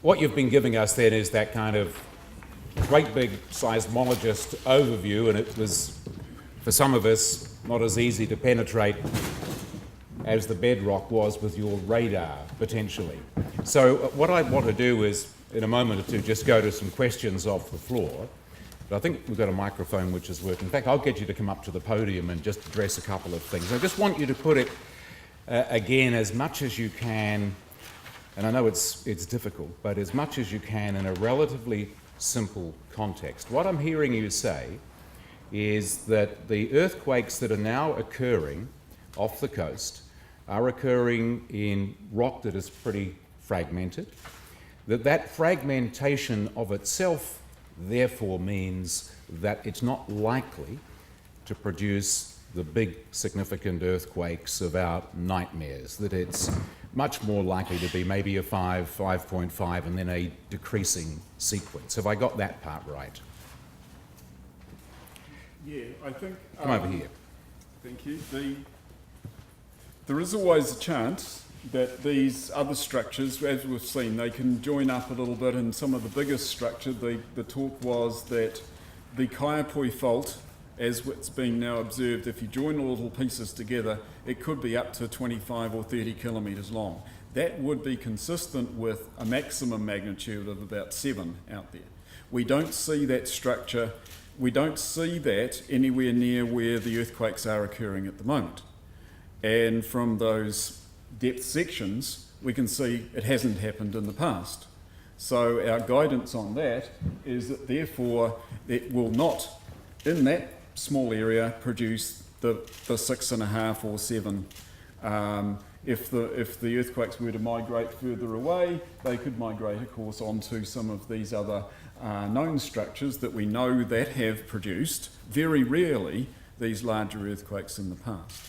What you've been giving us then is that kind of great big seismologist overview, and it was, for some of us, not as easy to penetrate as the bedrock was with your radar, potentially. So what I want to do is, in a moment or two, just go to some questions off the floor. But I think we've got a microphone which is working. In fact, I'll get you to come up to the podium and just address a couple of things. I just want you to put it, again, as much as you can, and I know it's difficult, but as much as you can in a relatively simple context. What I'm hearing you say is that the earthquakes that are now occurring off the coast are occurring in rock that is pretty fragmented, that fragmentation of itself therefore means that it's not likely to produce the big significant earthquakes of our nightmares, that it's much more likely to be maybe a 5, 5.5 and then a decreasing sequence. Have I got that part right? Yeah, I think... Come over here. Thank you. There is always a chance that these other structures, as we've seen, they can join up a little bit in some of the biggest structure. The talk was that the Kaiapoi fault, as it's being now observed, if you join all little pieces together, it could be up to 25 or 30 kilometres long. That would be consistent with a maximum magnitude of about 7 out there. We don't see that structure, we don't see that anywhere near where the earthquakes are occurring at the moment. And from those depth sections, we can see it hasn't happened in the past. So our guidance on that is that therefore it will not, in that small area, produce the 6.5 or 7. If the earthquakes were to migrate further away, they could migrate, of course, onto some of these other known structures that we know that have produced, very rarely, these larger earthquakes in the past.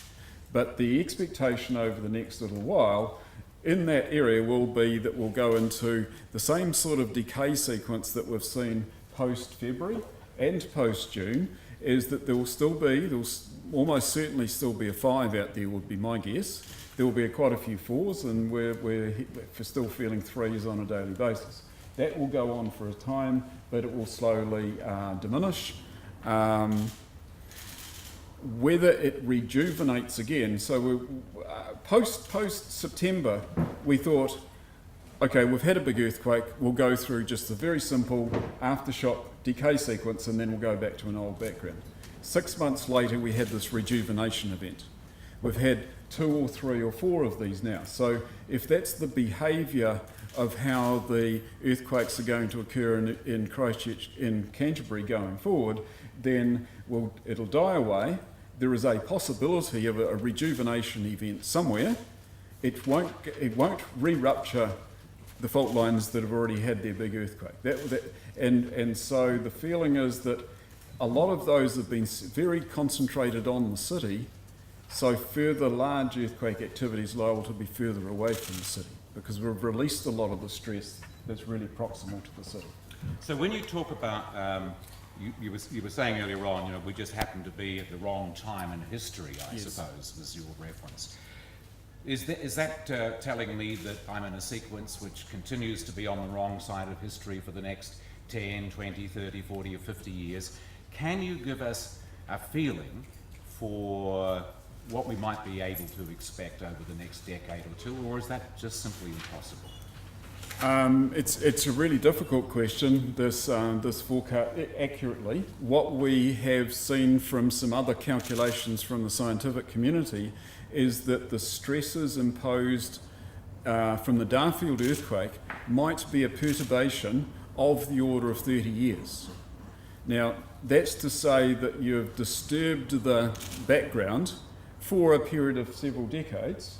But the expectation over the next little while in that area will be that we'll go into the same sort of decay sequence that we've seen post-February and post-June, is that there'll almost certainly still be a 5 out there, would be my guess. There will be quite a few 4s, and we're still feeling 3s on a daily basis. That will go on for a time, but it will slowly diminish. Whether it rejuvenates again, so post-September, we thought, okay, we've had a big earthquake, we'll go through just a very simple aftershock decay sequence and then we'll go back to an old background. 6 months later, we had this rejuvenation event. We've had 2 or 3 or 4 of these now. So if that's the behaviour of how the earthquakes are going to occur in Christchurch, in Canterbury going forward, then it'll die away. There is a possibility of a rejuvenation event somewhere. It won't re-rupture the fault lines that have already had their big earthquake. And so the feeling is that a lot of those have been very concentrated on the city, so further large earthquake activity is liable to be further away from the city because we've released a lot of the stress that's really proximal to the city. So when you talk about, you were saying earlier on, we just happen to be at the wrong time in history, I suppose, was your reference. Is that telling me that I'm in a sequence which continues to be on the wrong side of history for the next 10, 20, 30, 40 or 50 years? Can you give us a feeling for what we might be able to expect over the next decade or two, or is that just simply impossible? It's a really difficult question, this forecast accurately. What we have seen from some other calculations from the scientific community is that the stresses imposed from the Darfield earthquake might be a perturbation of the order of 30 years. Now, that's to say that you've disturbed the background for a period of several decades.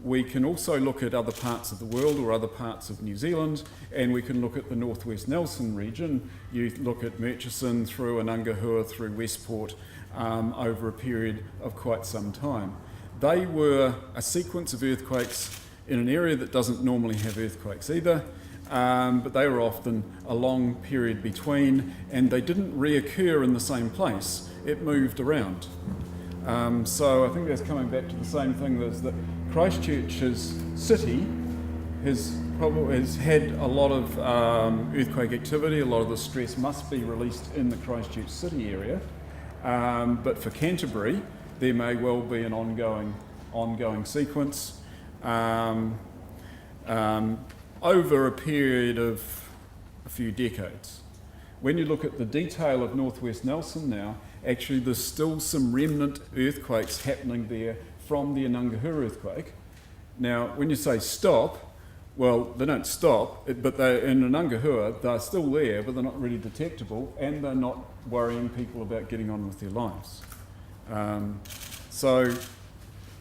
We can also look at other parts of the world or other parts of New Zealand, and we can look at the Northwest Nelson region. You look at Murchison through Anangahua through Westport over a period of quite some time. They were a sequence of earthquakes in an area that doesn't normally have earthquakes either, but they were often a long period between, and they didn't reoccur in the same place. It moved around. So I think that's coming back to the same thing, is that Christchurch's city has probably has had a lot of earthquake activity. A lot of the stress must be released in the Christchurch city area. But for Canterbury, there may well be an ongoing sequence over a period of a few decades. When you look at the detail of Northwest Nelson now, actually there's still some remnant earthquakes happening there from the Inangahura earthquake. Now, when you say stop, well, they don't stop, but in Inangahura, they're still there, but they're not really detectable, and they're not worrying people about getting on with their lives. So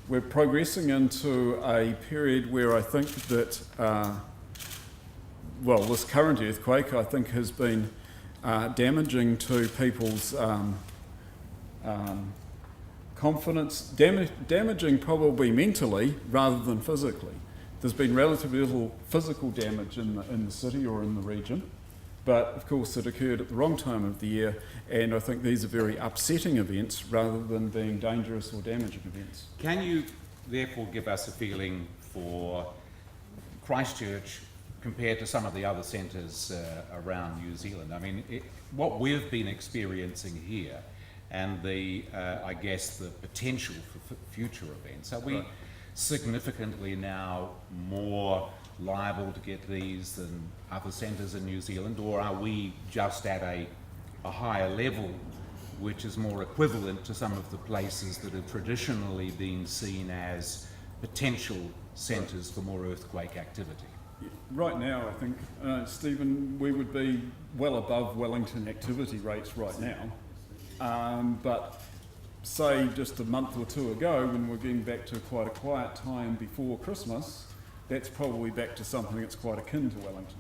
we're progressing into a period where I think that, this current earthquake, I think, has been damaging to people's confidence, damaging probably mentally rather than physically. There's been relatively little physical damage in the city or in the region, but of course it occurred at the wrong time of the year, and I think these are very upsetting events rather than being dangerous or damaging events. Can you therefore give us a feeling for Christchurch compared to some of the other centres around New Zealand? I mean, what we've been experiencing here and the potential for future events, are we significantly now more liable to get these than other centres in New Zealand, or are we just at a higher level which is more equivalent to some of the places that have traditionally been seen as potential centres for more earthquake activity? Right now, I think, Stephen, we would be well above Wellington activity rates right now. But say just a month or two ago, when we're getting back to quite a quiet time before Christmas, that's probably back to something that's quite akin to Wellington.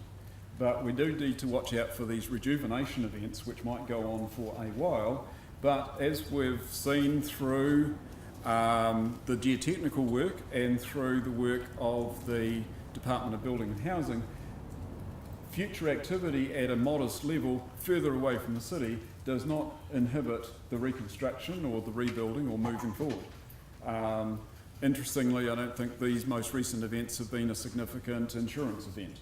But we do need to watch out for these rejuvenation events, which might go on for a while. But as we've seen through the geotechnical work and through the work of the Department of Building and Housing, future activity at a modest level further away from the city does not inhibit the reconstruction or the rebuilding or moving forward. Interestingly, I don't think these most recent events have been a significant insurance event.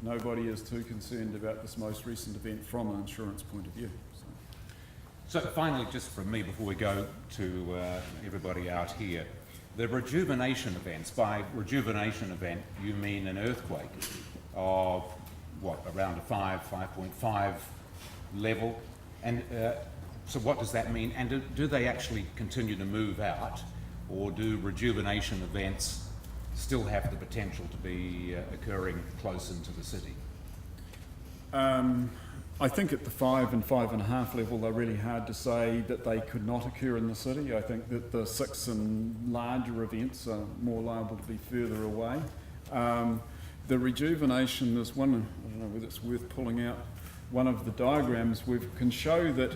Nobody is too concerned about this most recent event from an insurance point of view. So finally, just from me before we go to everybody out here, the rejuvenation events, by rejuvenation event you mean an earthquake of what, around a 5.5 level, and so what does that mean, and do they actually continue to move out, or do rejuvenation events still have the potential to be occurring close into the city? I think at the 5 and 5.5 level, they're really hard to say that they could not occur in the city. I think that the 6 and larger events are more liable to be further away. The rejuvenation, there's one, I don't know whether it's worth pulling out, one of the diagrams, we can show that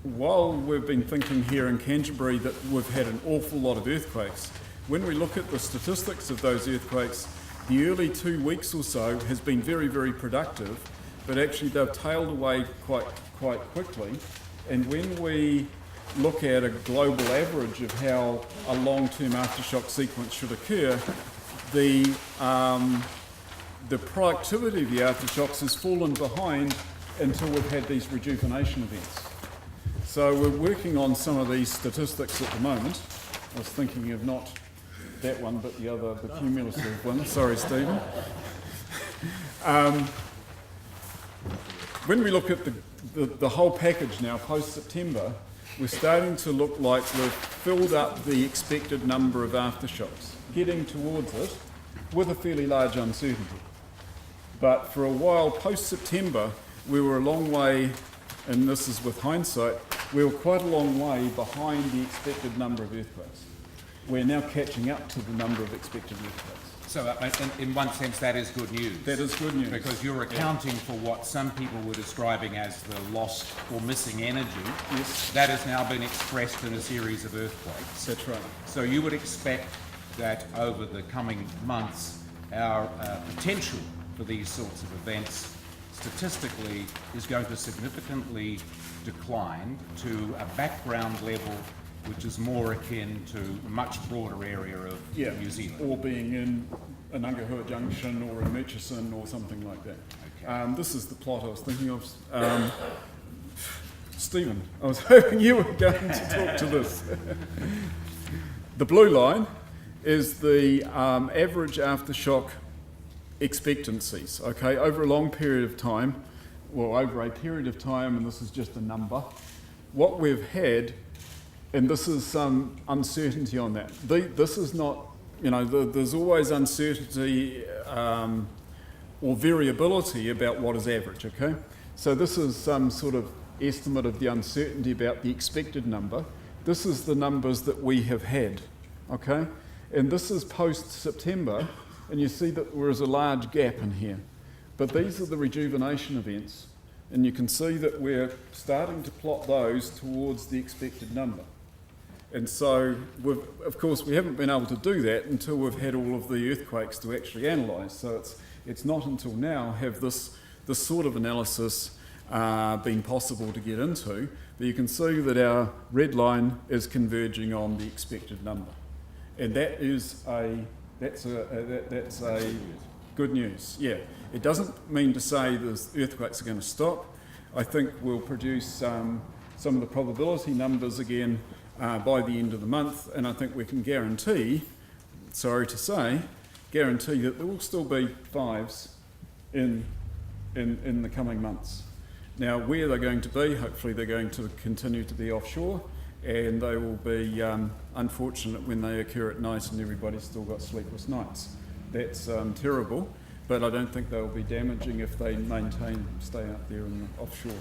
while we've been thinking here in Canterbury that we've had an awful lot of earthquakes, when we look at the statistics of those earthquakes, the early 2 weeks or so has been very, very productive, but actually they've tailed away quite quickly. And when we look at a global average of how a long-term aftershock sequence should occur, the productivity of the aftershocks has fallen behind until we've had these rejuvenation events. So we're working on some of these statistics at the moment. I was thinking of not that one, but the other, the cumulative one. Sorry, Stephen. When we look at the whole package now, post-September, we're starting to look like we've filled up the expected number of aftershocks, getting towards it with a fairly large uncertainty. But for a while, post-September, we were a long way, and this is with hindsight, we were quite a long way behind the expected number of earthquakes. We're now catching up to the number of expected earthquakes. So in one sense that is good news. That is good news. Because you're accounting for what some people were describing as the lost or missing energy. Yes. That has now been expressed in a series of earthquakes. That's right. So you would expect that over the coming months our potential for these sorts of events statistically is going to significantly decline to a background level which is more akin to a much broader area of New Zealand. Or being in a Nungahua Junction or a Murchison or something like that. Okay. This is the plot I was thinking of. Stephen, I was hoping you were going to talk to this. The blue line is the average aftershock expectancies, okay, over a long period of time, well, over a period of time, and this is just a number, what we've had, and this is some uncertainty on that. This is not, you know, there's always uncertainty or variability about what is average, okay? So this is some sort of estimate of the uncertainty about the expected number. This is the numbers that we have had, okay? And this is post-September, and you see that there is a large gap in here. But these are the rejuvenation events, and you can see that we're starting to plot those towards the expected number. And so, of course, we haven't been able to do that until we've had all of the earthquakes to actually analyse. So it's not until now have this sort of analysis been possible to get into, but you can see that our red line is converging on the expected number, and that's a good news. Yeah, it doesn't mean to say the earthquakes are going to stop. I think we'll produce some of the probability numbers again by the end of the month, and I think we can guarantee, sorry to say, guarantee that there will still be fives in the coming months. Now, where they're going to be, hopefully they're going to continue to be offshore, and they will be unfortunate when they occur at night and everybody's still got sleepless nights. That's terrible, but I don't think they'll be damaging if they stay out there in the offshore.